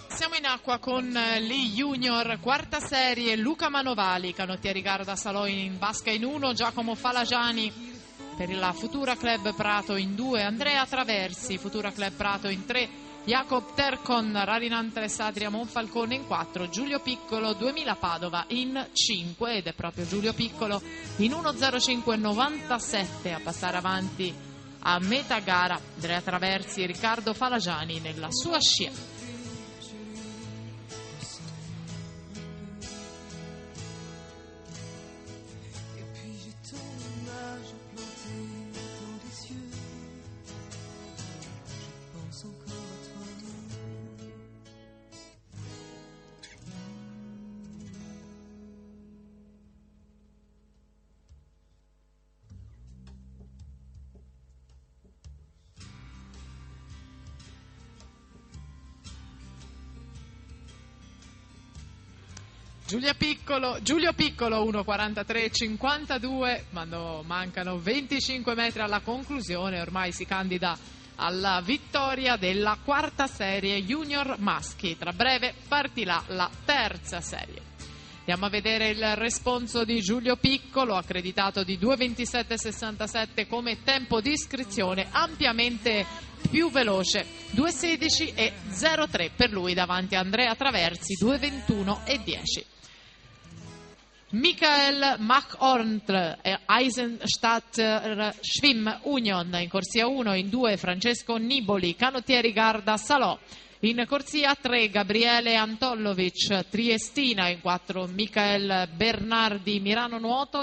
Siamo in acqua con gli Junior, quarta serie, Luca Manovali, canottieri Garda Salò in vasca in 1, Giacomo Falagiani per la Futura Club Prato in 2, Andrea Traversi, Futura Club Prato in 3, Jacob Tercon, Rarinantres Adria Monfalcone in 4, Giulio Piccolo 2000 Padova in 5, ed è proprio Giulio Piccolo in 1.05.97 a passare avanti a metà gara. Andrea Traversi e Riccardo Falagiani nella sua scia. Giulio Piccolo 1.43.52, mancano 25 metri alla conclusione, ormai si candida alla vittoria della quarta serie Junior maschi. Tra breve partirà la terza serie. Andiamo a vedere il responso di Giulio Piccolo, accreditato di 2.27.67 come tempo di iscrizione, ampiamente più veloce, 2.16 e 0.3 per lui davanti a Andrea Traversi, 2.21 e 10. Michael Machorntl e Eisenstadt Schwimm Union in corsia 1, in 2 Francesco Niboli, canottieri Garda Salò, in corsia 3 Gabriele Antollovic Triestina, in 4 Michael Bernardi Mirano Nuoto.